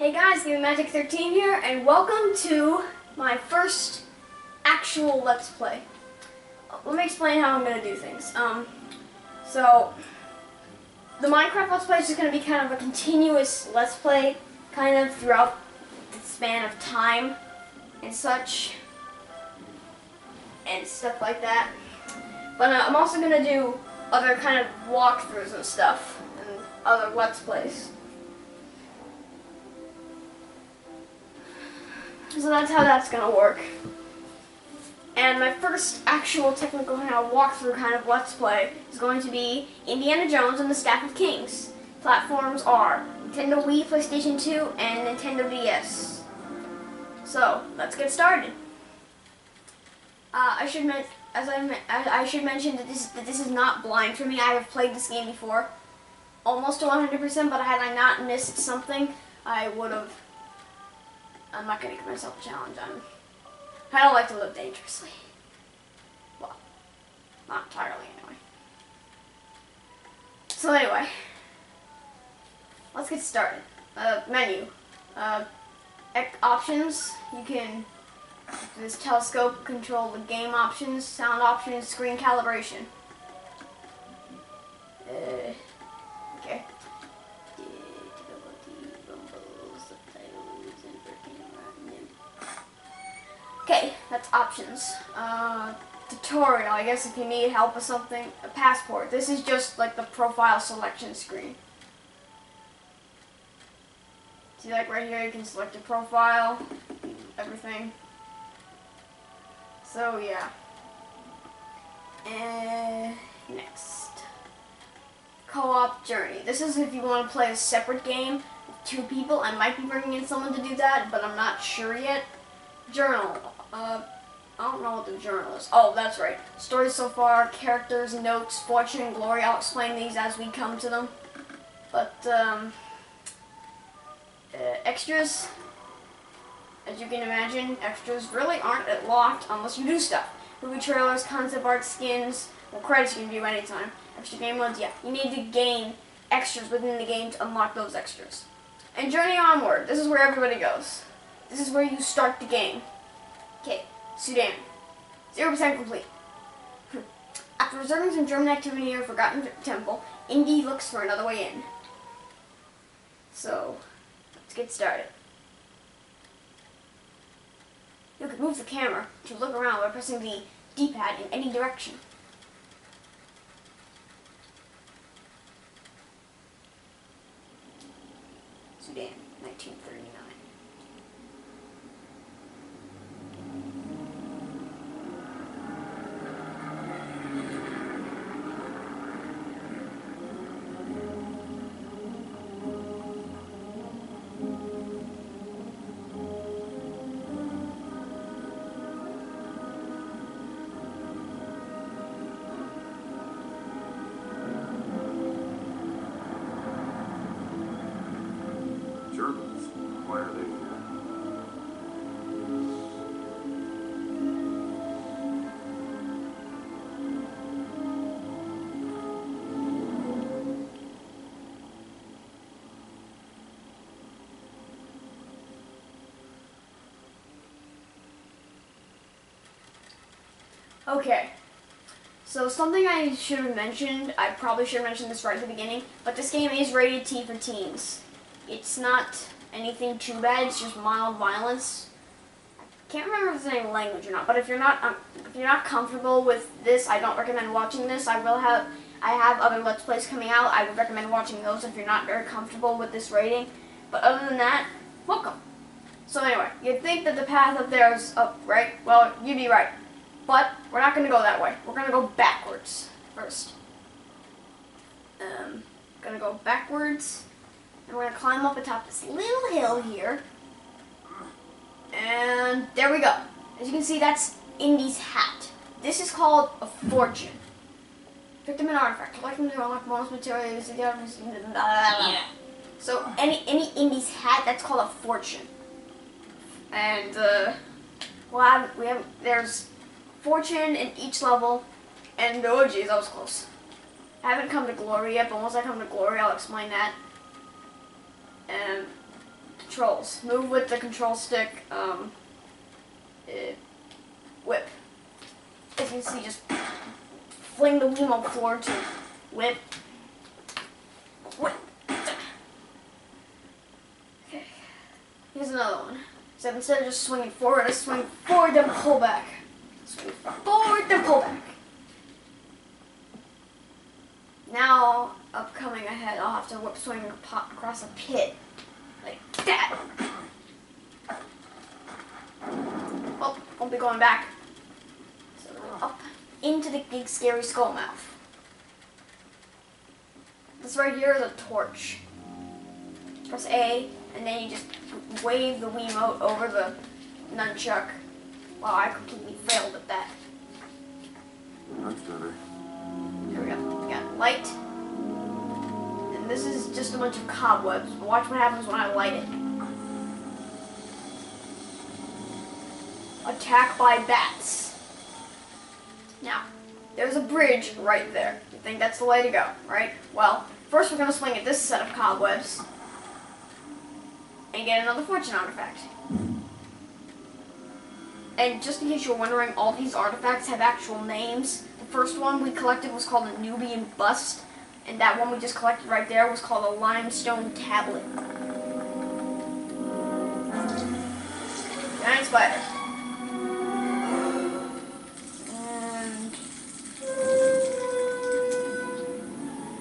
Hey guys, GameMagic13 here, and welcome to my first actual Let's Play. Let me explain how I'm going to do things. So, the Minecraft Let's Play is just going to be kind of a continuous Let's Play, kind of throughout the span of time, and such, and stuff like that. But I'm also going to do other kind of walkthroughs and stuff, and other Let's Plays. So that's how that's going to work. And my first actual technical walkthrough kind of Let's Play is going to be Indiana Jones and the Staff of Kings. Platforms are Nintendo Wii, PlayStation 2, and Nintendo DS. So, let's get started. I should mention that this is not blind for me. I have played this game before, almost to 100%, but had I not missed something, I would have. I'm not going to give myself a challenge. I don't like to live dangerously. Well, not entirely anyway. So anyway, let's get started. Menu. Options. You can do this telescope, control the game options, sound options, screen calibration. Okay. Okay, that's options. Tutorial, I guess if you need help with something. A passport. This is just like the profile selection screen. See, like right here, you can select your profile, everything. So yeah. And next. Co-op journey. This is if you want to play a separate game with 2 people. I might be bringing in someone to do that, but I'm not sure yet. Journal. I don't know what the journal is. Oh, that's right. Stories so far, characters, notes, fortune, and glory. I'll explain these as we come to them. But, extras. As you can imagine, extras really aren't locked unless you do stuff. Movie trailers, concept art, skins, well, credits you can view anytime. Extra game modes, yeah. You need to gain extras within the game to unlock those extras. And journey onward. This is where everybody goes. This is where you start the game. Okay, Sudan. 0% complete. After reserving some German activity near a forgotten temple, Indy looks for another way in. So, let's get started. You can move the camera to look around by pressing the D-pad in any direction. Sudan, 1939. Journals? Why are they Okay, so something I should have mentioned, I probably should have mentioned this right at the beginning, but this game is rated T for teens. It's not anything too bad, it's just mild violence. I can't remember if there's any language or not, but if you're not comfortable with this, I don't recommend watching this. I have other Let's Plays coming out. I would recommend watching those if you're not very comfortable with this rating. But other than that, welcome. So anyway, you'd think that the path up there is up, right? Well, you'd be right. But we're not going to go that way. We're going to go backwards first. Going to go backwards. And we're going to climb up atop this little hill here. And there we go. As you can see, that's Indy's hat. This is called a fortune. Pick them an artifact. Collect them to unlock bonus materials. Yeah. So any Indy's hat, that's called a fortune. And there's fortune in each level, and oh geez, that was close. I haven't come to glory yet, but once I come to glory, I'll explain that. Controls. Move with the control stick. Whip. As you can see, just fling the Wiimote forward to whip. Whip. Okay. Here's another one. Except instead of just swinging forward, I swing forward, then pull back. Swing forward, then pull back. Now, coming ahead, I'll have to whip swing across a pit. Like that. Oh, I'll be going back. So up into the big scary skull mouth. This right here is a torch. Press A, and then you just wave the Wiimote over the nunchuck. Wow, I completely failed at that. That's better. Here we go. We got light. And this is just a bunch of cobwebs. But watch what happens when I light it. Attack by bats. Now, there's a bridge right there. You think that's the way to go, right? Well, first we're going to swing at this set of cobwebs and get another fortune artifact. And just in case you're wondering, all these artifacts have actual names. The first one we collected was called a Nubian Bust, and that one we just collected right there was called a Limestone Tablet. Giant spider. And...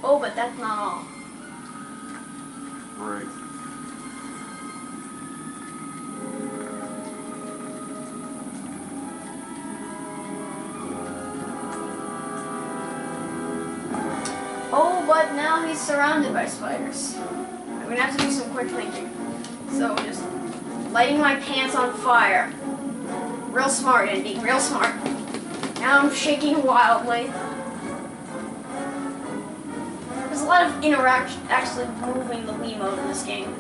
oh, but that's not all. Right. Oh, but now he's surrounded by spiders. I'm gonna have to do some quick thinking. So just lighting my pants on fire. Real smart, Indy, real smart. Now I'm shaking wildly. There's a lot of interaction, actually moving the Wiimote in this game.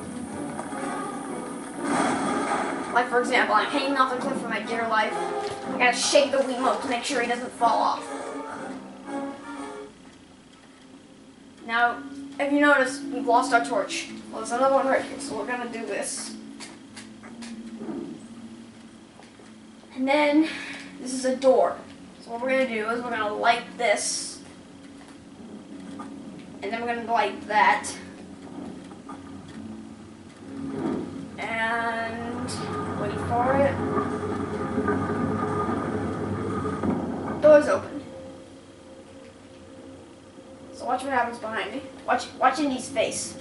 Like for example, I'm hanging off the cliff for my dear life. I gotta shake the Wiimote to make sure he doesn't fall off. Now, if you notice, we've lost our torch. Well, there's another one right here, so we're gonna do this. And then, this is a door. So what we're gonna do is we're gonna light this. And then we're gonna light that. And, wait for it. Door's open. So watch what happens behind me. Watch Indy's face.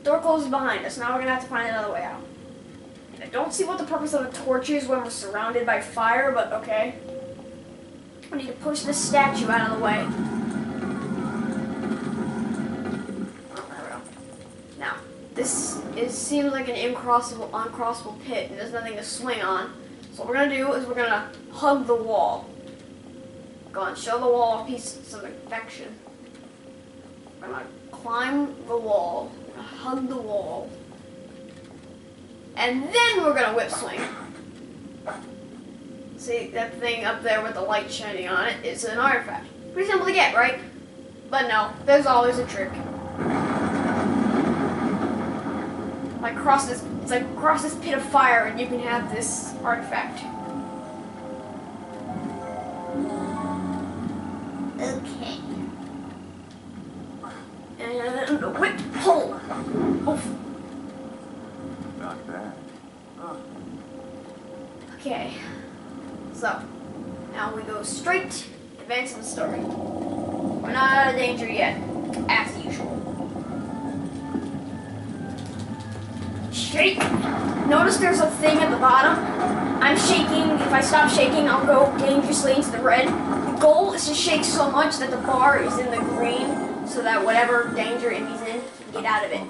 Door closes behind us. Now we're gonna have to find another way out. I don't see what the purpose of a torch is when we're surrounded by fire, but okay. We need to push this statue out of the way. Oh, there we go. Now, this seems like an uncrossable pit, and there's nothing to swing on. So what we're gonna do is we're gonna hug the wall. Go on, show the wall a piece of affection. We're gonna climb the wall, we're gonna hug the wall, and then we're gonna whip swing. See, that thing up there with the light shining on it is an artifact. Pretty simple to get, right? But no, there's always a trick. Like cross this pit of fire and you can have this artifact. Okay. And whip, pull. Oof. Not bad. Huh. Okay. So, now we go straight, advance in the story. We're not out of danger yet, as usual. Shake! Notice there's a thing at the bottom. I'm shaking. If I stop shaking, I'll go dangerously into the red. The goal is to shake so much that the bar is in the green, so that whatever danger Indy's in, he can get out of it.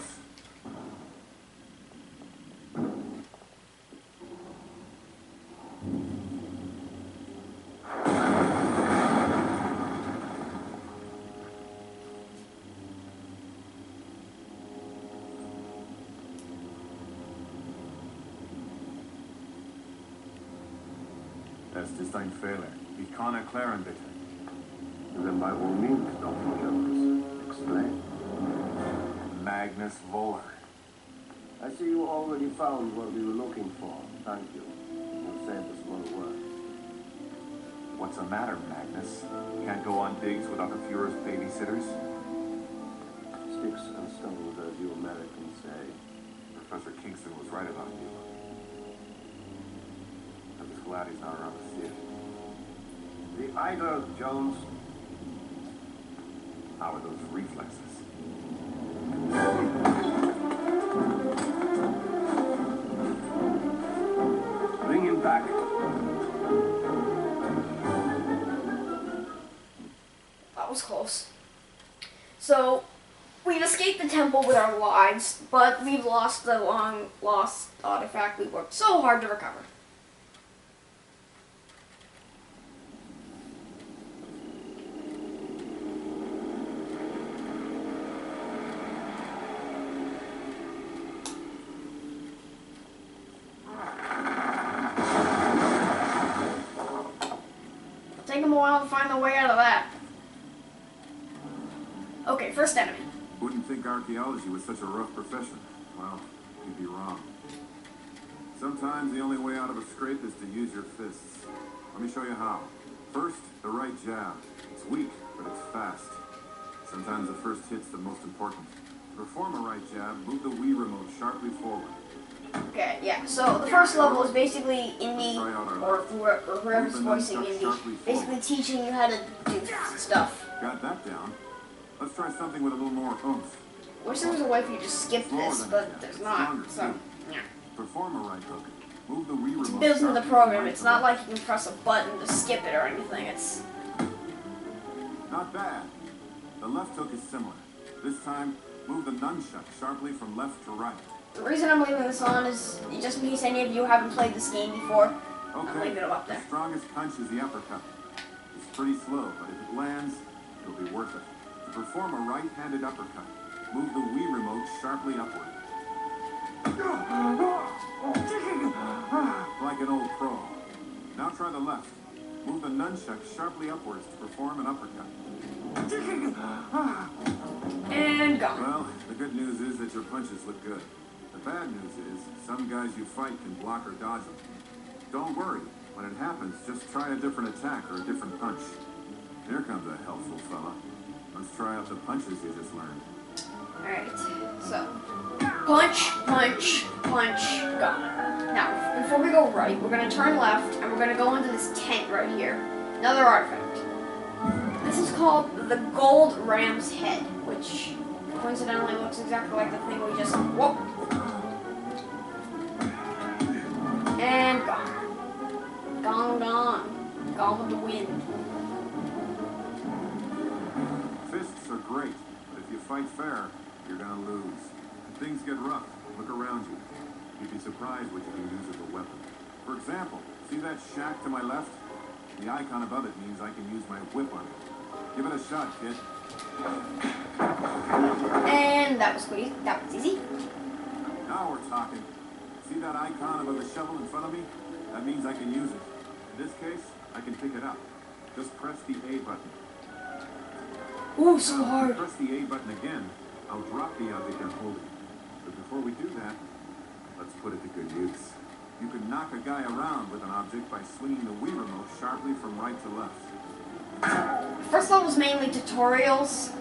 That's just ein Fehler. We can't erklären, bitte. Then by all means, Dr. Jones, explain. Magnus Voller. I see you already found what we were looking for. Thank you. You saved us a lot of work. What's the matter, Magnus? Can't go on digs without the Fuhrer's babysitters? Sticks and stones, as you Americans say. Professor Kingston was right about you. I'm just glad he's not around to see it. The idol, Jones. How are those reflexes? Bring him back. That was close. So, we've escaped the temple with our lives, but we've lost the long-lost artifact we worked so hard to recover. Take them a while to find the way out of that. Okay, first enemy. Wouldn't think archaeology was such a rough profession. Well, you'd be wrong. Sometimes the only way out of a scrape is to use your fists. Let me show you how. First, the right jab. It's weak, but it's fast. Sometimes the first hit's the most important. To perform a right jab, move the Wii remote sharply forward. Okay, yeah, so the first level is basically Indy, or whoever's voicing Indy, basically teaching you how to do stuff. Got that down. Let's try something with a little more oomph. Wish there was a way for you to skip this, but there's not, so, yeah. Perform a right hook. Move the Wii remote. It's built into the program, it's not like you can press a button to skip it or anything, it's... Not bad. The left hook is similar. This time, move the nunchuck sharply from left to right. The reason I'm leaving this on is just in case any of you haven't played this game before. I'm leaving it up there. The strongest punch is the uppercut. It's pretty slow, but if it lands, it'll be worth it. To perform a right-handed uppercut, move the Wii remote sharply upward. Like an old pro. Now try the left. Move the nunchuck sharply upwards to perform an uppercut. And gone. Well, the good news is that your punches look good. The bad news is, some guys you fight can block or dodge them. Don't worry. When it happens, just try a different attack or a different punch. Here comes a helpful fella. Let's try out the punches you just learned. Alright, so... Punch, punch, punch, gone. Now, before we go right, we're going to turn left, and we're going to go into this tent right here. Another artifact. This is called the Gold Ram's Head, which coincidentally looks exactly like the thing we just... Whoop! And gone. Gone, gone. Gone with the wind. Fists are great, but if you fight fair, you're gonna lose. If things get rough, look around you. You'd be surprised what you can use as a weapon. For example, see that shack to my left? The icon above it means I can use my whip on it. Give it a shot, kid. And that was quick. That was easy. Now we're talking. See that icon above the shovel in front of me? That means I can use it. In this case, I can pick it up. Just press the A button. Ooh, so hard. If I press the A button again, I'll drop the object I'm holding. But before we do that, let's put it to good use. You can knock a guy around with an object by swinging the Wii remote sharply from right to left. First level's mainly tutorials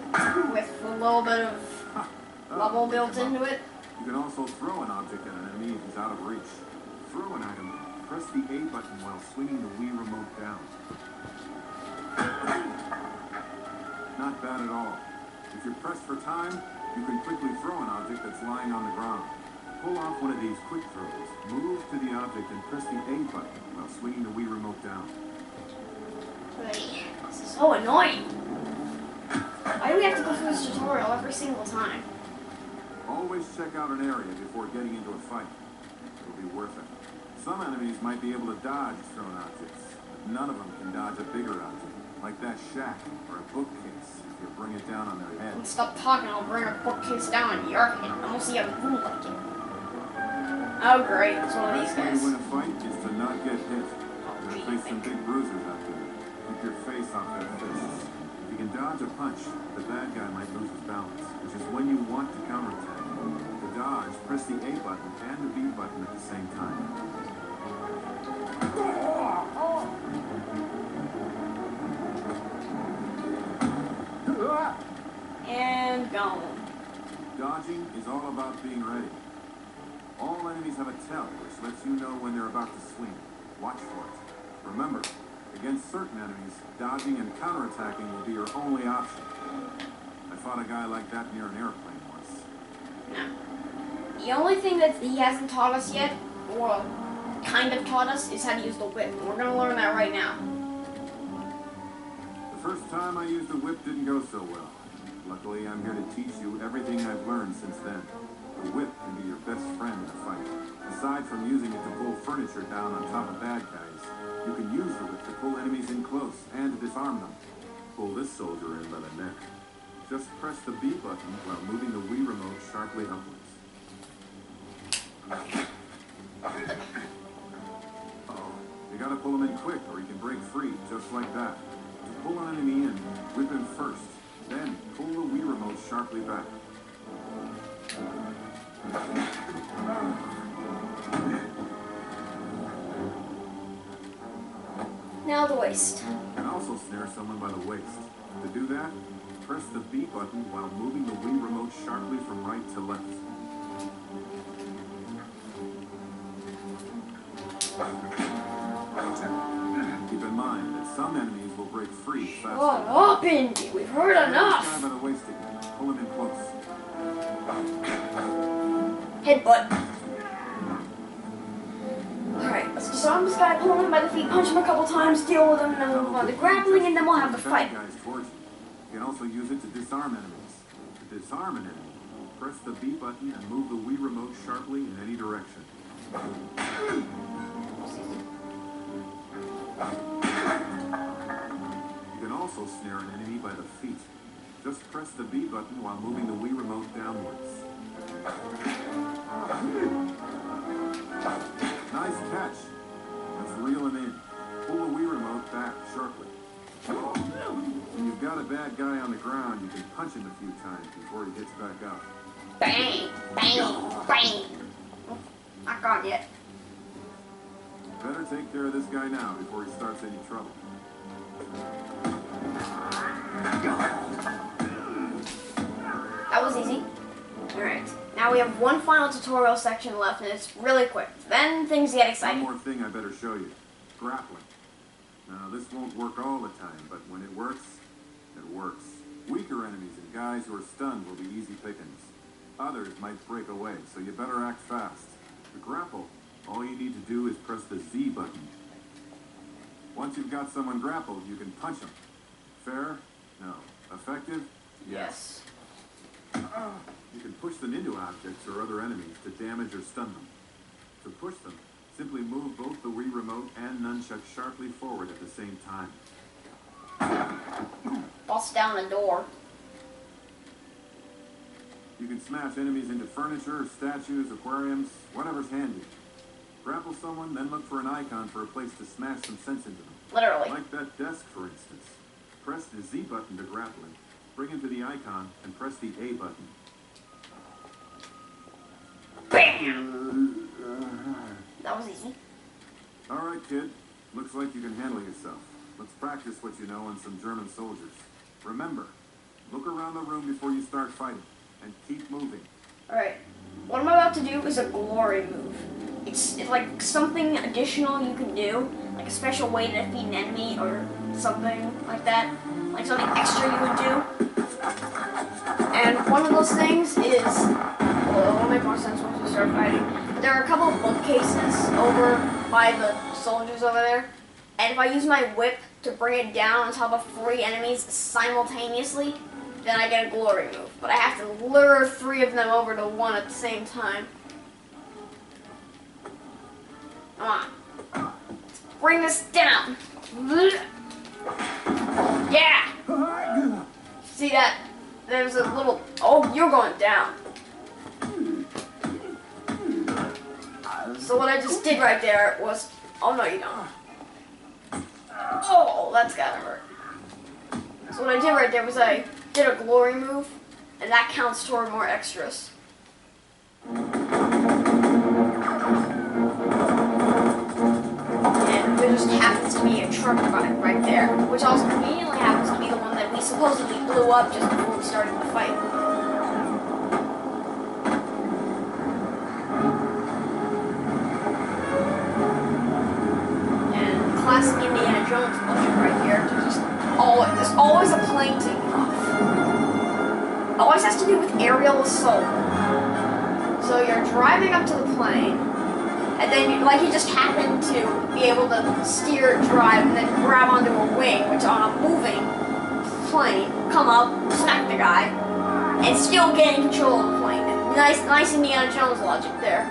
with a little bit of level built into it. You can also throw an object at an enemy if he's out of reach. Throw an item, press the A button while swinging the Wii remote down. Not bad at all. If you're pressed for time, you can quickly throw an object that's lying on the ground. Pull off one of these quick throws, move to the object and press the A button while swinging the Wii remote down. This is so annoying. Why do we have to go through this tutorial every single time? Always check out an area before getting into a fight. It'll be worth it. Some enemies might be able to dodge thrown objects, but none of them can dodge a bigger object, like that shack or a bookcase if you bring it down on their head. Stop talking, I'll bring a bookcase down on your head. I don't see how you like it. Oh great, it's one of these guys. The best way to win a fight is to not get hit. You're gonna face some big bruisers out there. Keep your face off their fists. If you can dodge a punch, the bad guy might lose his balance, which is when you want to counterattack. To dodge, press the A button and the B button at the same time. And gone. Dodging is all about being ready. All enemies have a tell, which lets you know when they're about to swing. Watch for it. Remember, against certain enemies, dodging and counterattacking will be your only option. I fought a guy like that near an airplane once. The only thing that he hasn't taught us yet, or kind of taught us, is how to use the whip. We're going to learn that right now. The first time I used the whip didn't go so well. Luckily, I'm here to teach you everything I've learned since then. The whip can be your best friend in a fight. Aside from using it to pull furniture down on top of bad guys, you can use the whip to pull enemies in close and to disarm them. Pull this soldier in by the neck. Just press the B button while moving the Wii remote sharply upwards. Uh-oh. You gotta pull him in quick or he can break free, just like that. To pull an enemy in, whip him first. Then pull the Wii remote sharply back. Now the waist. You can also snare someone by the waist. To do that, press the B button while moving the Wii remote sharply from right to left. Keep in mind that some enemies will break free faster. Shut up, Indy. We've heard enough. Guy by the waist again. Pull him in close. Headbutt. Alright, let's disarm this guy, pull him by the feet, punch him a couple times, deal with him, and then we'll move on to grappling, and then we'll have the fight. Guys towards you. You can also use it to disarm enemies. To disarm an enemy, press the B button and move the Wii remote sharply in any direction. You can also snare an enemy by the feet. Just press the B button while moving the Wii remote downwards. Nice catch. Let's reel him in. Pull the Wii remote back sharply. When you've got a bad guy on the ground, you can punch him a few times before he gets back up. Bang! Bang! Bang! Not gone yet. Better take care of this guy now before he starts any trouble. That was easy. Alright, now we have one final tutorial section left, and it's really quick. Then things get exciting. One more thing I better show you. Grappling. Now, this won't work all the time, but when it works, it works. Weaker enemies and guys who are stunned will be easy pickings. Others might break away, so you better act fast. To grapple, all you need to do is press the Z button. Once you've got someone grappled, you can punch them. Fair? No. Effective? Yes. You can push them into objects or other enemies to damage or stun them. To push them, simply move both the Wii remote and nunchuck sharply forward at the same time. Bust down the door. You can smash enemies into furniture, statues, aquariums, whatever's handy. Grapple someone, then look for an icon for a place to smash some sense into them. Literally. Like that desk, for instance. Press the Z button to grapple him, bring him to the icon, and press the A button. Bam! That was easy. All right, kid. Looks like you can handle yourself. Let's practice what you know on some German soldiers. Remember, look around the room before you start fighting, and keep moving. Alright, what I'm about to do is a glory move. It's like something additional you can do, like a special way to defeat an enemy or something like that. Like something extra you would do. And one of those things is, well, it'll make more sense once we start fighting. There are a couple of bookcases over by the soldiers over there. And if I use my whip to bring it down on top of 3 enemies simultaneously, then I get a glory move. But I have to lure 3 of them over to 1 at the same time. Come on. Let's bring this down. Yeah! See that? There's a little... Oh, you're going down. So what I just did right there was... Oh, no, you don't. Oh, that's gotta hurt. So So what I did right there was I did a glory move, and that counts toward more extras. And there just happens to be a truck right there, which also conveniently happens to be the one that we supposedly blew up just before we started the fight. And classic Indiana Jones logic right here. There's always a plane taking off. Always has to do with aerial assault. So you're driving up to the plane, and then you just happen to be able to steer, drive, and then grab onto a wing, which on a moving plane, come up, smack the guy, and still gain control of the plane. Nice Indiana Jones logic there.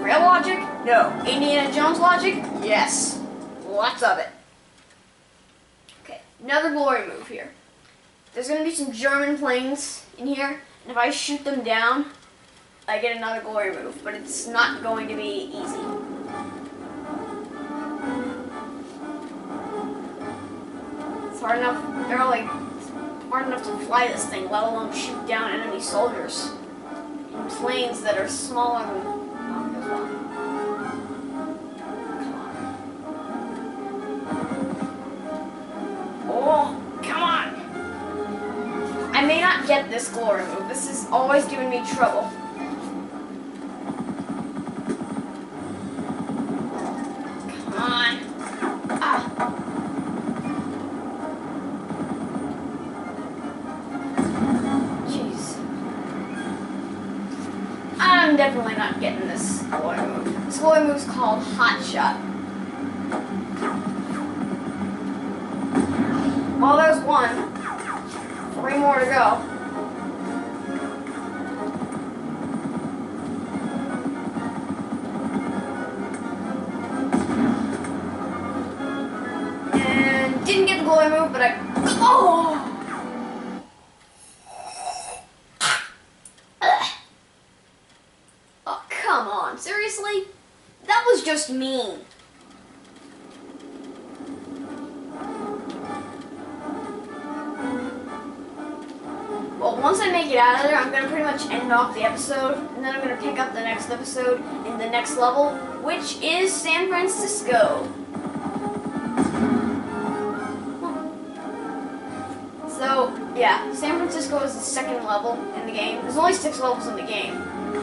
Real logic? No. Indiana Jones logic? Yes. Lots of it. Okay, another glory move here. There's going to be some German planes in here, and if I shoot them down, I get another glory move, but it's not going to be easy. It's hard enough, barely hard enough to fly this thing, let alone shoot down enemy soldiers in planes that are smaller than... Oh, there's one. Come on! I may not get this glory move. This is always giving me trouble. Come on. Ah. Jeez. I'm definitely not getting this glory move. This glory move's called Hotshot. Well, there's one. 3 more to go. And didn't get the glory move, but I... Oh! Oh, come on. Seriously? That was just mean. Well, once I make it out of there, I'm going to pretty much end off the episode, and then I'm going to pick up the next episode in the next level, which is San Francisco. So, yeah, San Francisco is the second level in the game. There's only 6 levels in the game,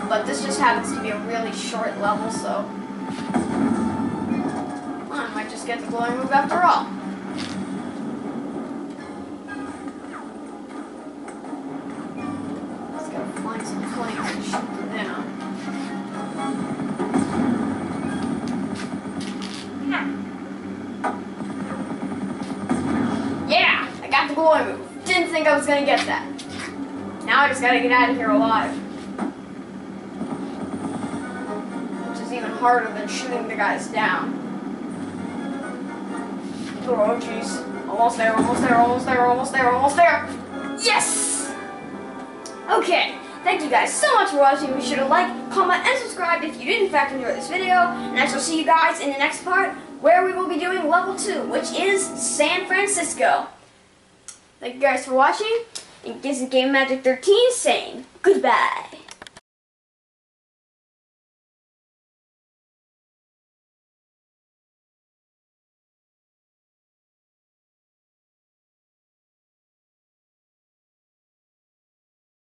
but this just happens to be a really short level, so well, I might just get the glory move after all. Find some planes and shoot them down. Yeah! I got the glory move. Didn't think I was gonna get that. Now I just gotta get out of here alive. Which is even harder than shooting the guys down. Oh jeez. Almost there, almost there, almost there, almost there, almost there! Yes! Okay. Thank you guys so much for watching. Be sure to like, comment, and subscribe if you did in fact enjoy this video. And I shall see you guys in the next part, where we will be doing level 2, which is San Francisco. Thank you guys for watching. And this is Game Magic 13 saying goodbye.